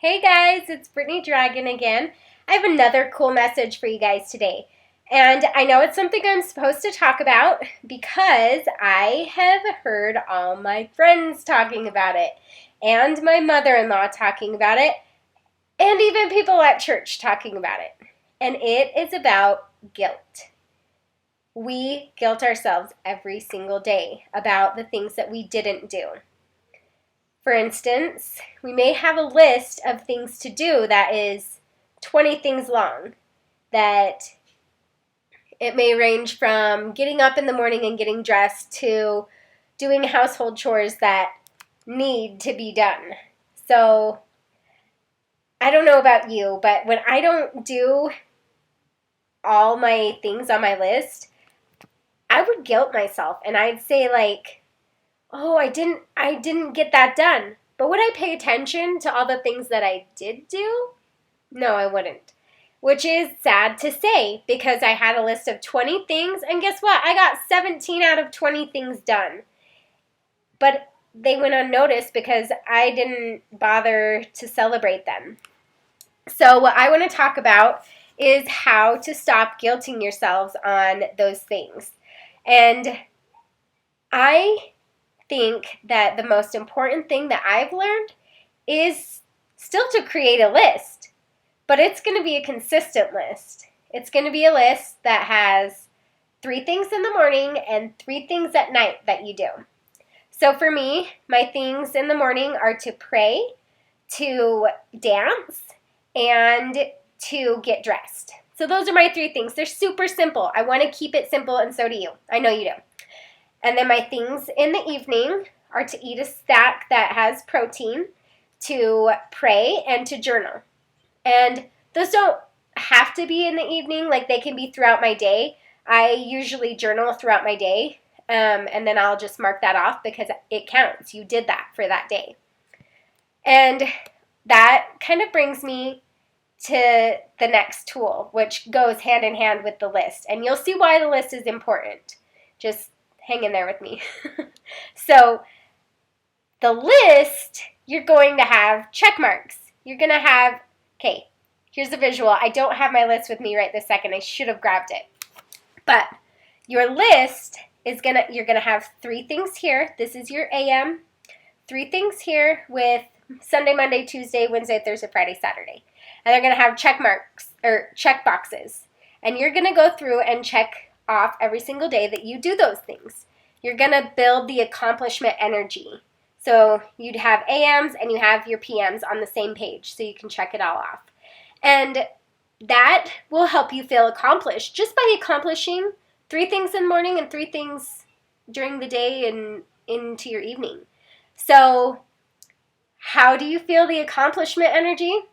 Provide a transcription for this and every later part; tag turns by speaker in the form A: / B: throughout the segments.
A: Hey guys, it's Brittany Dragon again. I have another cool message for you guys today. And I know it's something I'm supposed to talk about because I have heard all my friends talking about it, and my mother-in-law talking about it, and even people at church talking about it. And it is about guilt. We guilt ourselves every single day about the things that we didn't do. For instance, we may have a list of things to do that is 20 things long, that it may range from getting up in the morning and getting dressed to doing household chores that need to be done. So, I don't know about you, but when I don't do all my things on my list, I would guilt myself and I'd say oh, I didn't get that done. But would I pay attention to all the things that I did do? No, I wouldn't. Which is sad to say because I had a list of 20 things, and guess what? I got 17 out of 20 things done. But they went unnoticed because I didn't bother to celebrate them. So what I want to talk about is how to stop guilting yourselves on those things. And I think that the most important thing that I've learned is still to create a list, but it's going to be a consistent list. It's going to be a list that has 3 things in the morning and 3 things at night that you do. So for me, my things in the morning are to pray, to dance, and to get dressed. So those are my 3 things. They're super simple. I want to keep it simple, and so do you. I know you do. And then my things in the evening are to eat a snack that has protein, to pray, and to journal. And those don't have to be in the evening, like they can be throughout my day. I usually journal throughout my day, and then I'll just mark that off because it counts. You did that for that day. And that kind of brings me to the next tool, which goes hand in hand with the list. And you'll see why the list is important. Just hang in there with me. So the list, you're going to have check marks. You're going to have, okay, here's a visual. I don't have my list with me right this second. I should have grabbed it. But your list is you're going to have 3 things here. This is your AM. 3 things here with Sunday, Monday, Tuesday, Wednesday, Thursday, Friday, Saturday. And they're going to have check marks or check boxes. And you're going to go through and check off every single day that you do those things. You're going to build the accomplishment energy. So you'd have AMs and you have your PMs on the same page so you can check it all off. And that will help you feel accomplished just by accomplishing 3 things in the morning and 3 things during the day and into your evening. So how do you feel the accomplishment energy?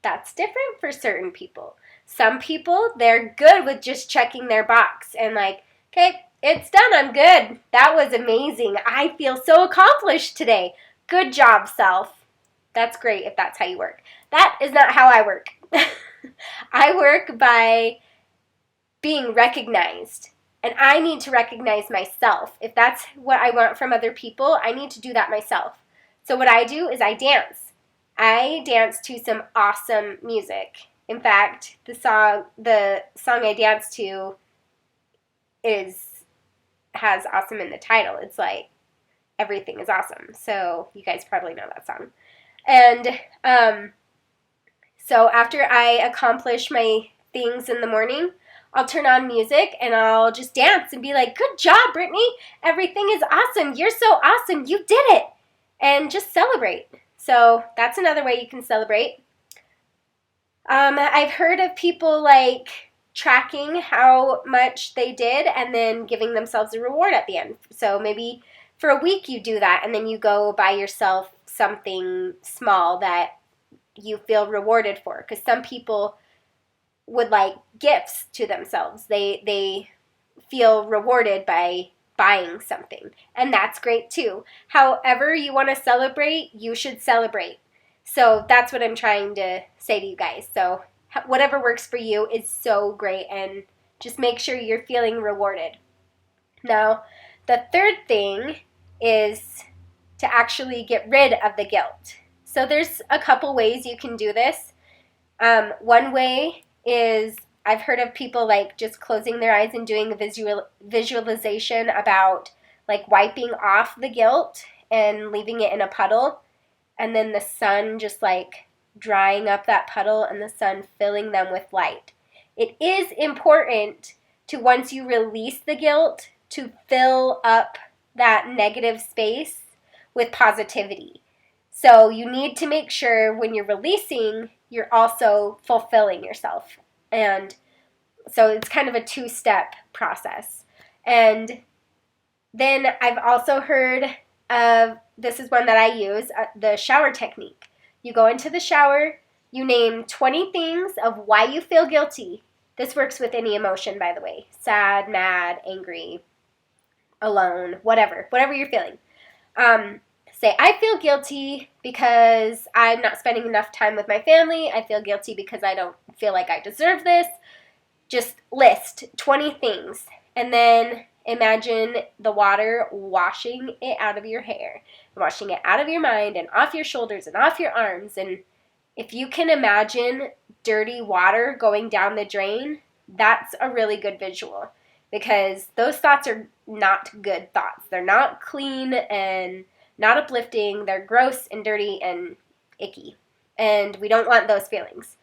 A: That's different for certain people. Some people, they're good with just checking their box and okay, it's done, I'm good. That was amazing. I feel so accomplished today. Good job, self. That's great if that's how you work. That is not how I work. I work by being recognized, and I need to recognize myself. If that's what I want from other people, I need to do that myself. So what I do is I dance. I dance to some awesome music. In fact, the song I dance to has awesome in the title. It's like everything is awesome. So you guys probably know that song. And so after I accomplish my things in the morning, I'll turn on music and I'll just dance and be like, good job, Brittany. Everything is awesome. You're so awesome. You did it. And just celebrate. So that's another way you can celebrate. I've heard of people tracking how much they did and then giving themselves a reward at the end. So maybe for a week you do that and then you go buy yourself something small that you feel rewarded for. Because some people would like gifts to themselves. They feel rewarded by buying something. And that's great too. However you want to celebrate, you should celebrate. So that's what I'm trying to say to you guys. So whatever works for you is so great, and just make sure you're feeling rewarded. Now, the third thing is to actually get rid of the guilt. So there's a couple ways you can do this. One way is I've heard of people like just closing their eyes and doing a visualization about like wiping off the guilt and leaving it in a puddle, and then the sun just like drying up that puddle and the sun filling them with light. It is important to, once you release the guilt, to fill up that negative space with positivity. So you need to make sure when you're releasing, you're also fulfilling yourself. And so it's kind of a two-step process. And then I've also heard of, this is one that I use, the shower technique. You go into the shower, you name 20 things of why you feel guilty. This works with any emotion, by the way. Sad, mad, angry, alone, whatever you're feeling. Say, I feel guilty because I'm not spending enough time with my family. I feel guilty because I don't feel like I deserve this. Just list 20 things. And then imagine the water washing it out of your hair, washing it out of your mind and off your shoulders and off your arms. And if you can imagine dirty water going down the drain, that's a really good visual, because those thoughts are not good thoughts. They're not clean and not uplifting. They're gross and dirty and icky, and we don't want those feelings.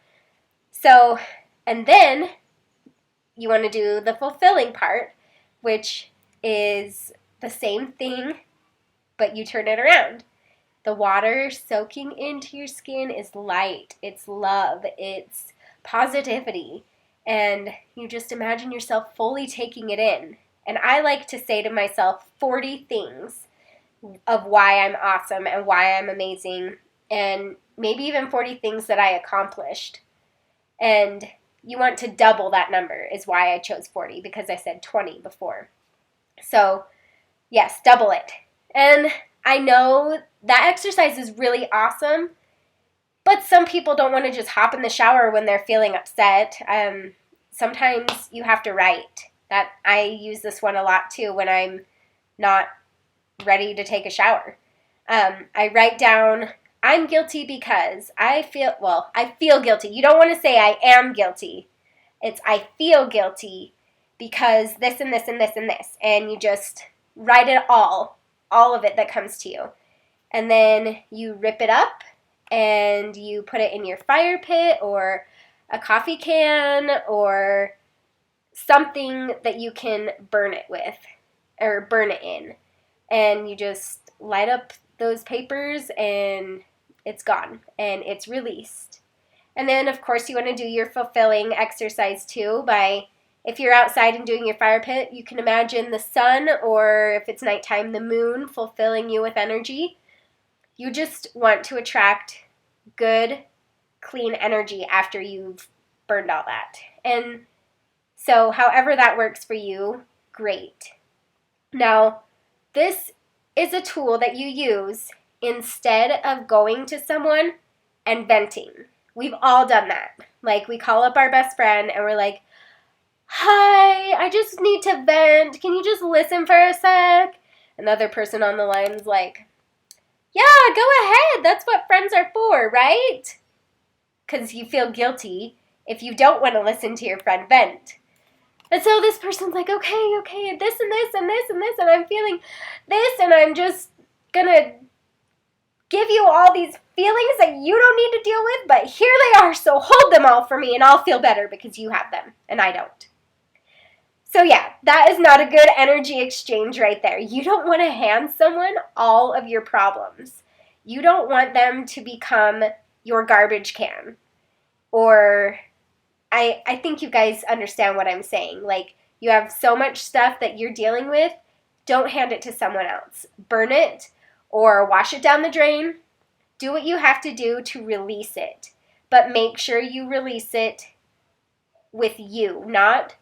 A: So, and then you want to do the fulfilling part, which is the same thing, but you turn it around. The water soaking into your skin is light, it's love, it's positivity, and you just imagine yourself fully taking it in. And I like to say to myself 40 things of why I'm awesome and why I'm amazing, and maybe even 40 things that I accomplished. And you want to double that number is why I chose 40, because I said 20 before. So yes, double it. And I know that exercise is really awesome, but some people don't want to just hop in the shower when they're feeling upset. Sometimes you have to write. That I use this one a lot too when I'm not ready to take a shower. I write down, I'm guilty because I feel guilty. You don't want to say I am guilty. It's I feel guilty because this and this and this and this. And you just write it all of it that comes to you. And then you rip it up and you put it in your fire pit or a coffee can or something that you can burn it with or burn it in. And you just light up those papers and it's gone and it's released. And then, of course, you want to do your fulfilling exercise too by, if you're outside and doing your fire pit, you can imagine the sun, or if it's nighttime, the moon fulfilling you with energy. You just want to attract good, clean energy after you've burned all that. And so however that works for you, great. Now, this is a tool that you use instead of going to someone and venting. We've all done that. Like, we call up our best friend and we're like, hi, I just need to vent. Can you just listen for a sec? Another person on the line's like, yeah, go ahead. That's what friends are for, right? Because you feel guilty if you don't want to listen to your friend vent. And so this person's like, okay, this and this and this and this, and I'm feeling this, and I'm just going to give you all these feelings that you don't need to deal with, but here they are, so hold them all for me, and I'll feel better because you have them, and I don't. So yeah, that is not a good energy exchange right there. You don't want to hand someone all of your problems. You don't want them to become your garbage can. Or, I think you guys understand what I'm saying. Like, you have so much stuff that you're dealing with, don't hand it to someone else. Burn it or wash it down the drain. Do what you have to do to release it. But make sure you release it with you, not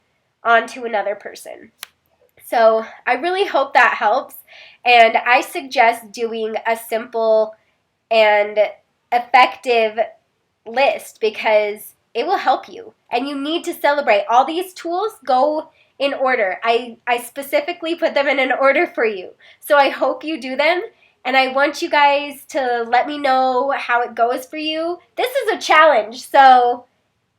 A: onto another person. So I really hope that helps, and I suggest doing a simple and effective list because it will help you, and you need to celebrate. All these tools go in order. I specifically put them in an order for you, so I hope you do them, And I want you guys to let me know how it goes for you. This is a challenge, so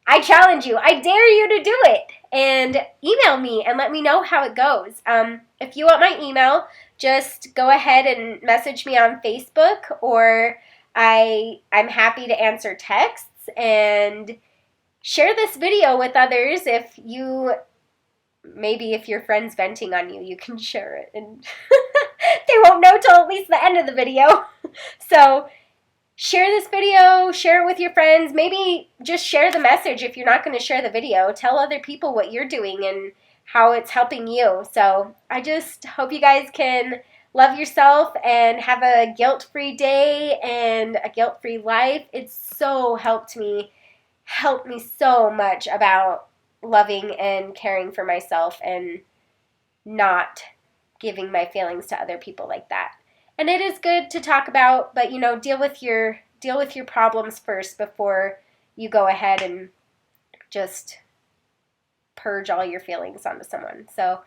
A: I challenge you. I dare you to do it. And email me and let me know how it goes. If you want my email, just go ahead and message me on Facebook, or I'm happy to answer texts, and share this video with others. If your friend's venting on you, you can share it, and they won't know till at least the end of the video. So share this video, share it with your friends. Maybe just share the message if you're not going to share the video. Tell other people what you're doing and how it's helping you. So I just hope you guys can love yourself and have a guilt-free day and a guilt-free life. It's so helped me so much about loving and caring for myself and not giving my feelings to other people like that. And it is good to talk about, but deal with your problems first before you go ahead and just purge all your feelings onto someone. So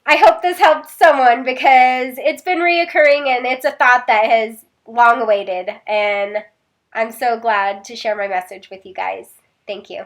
A: I hope this helped someone, because it's been reoccurring and it's a thought that has long awaited, and I'm so glad to share my message with you guys. Thank you.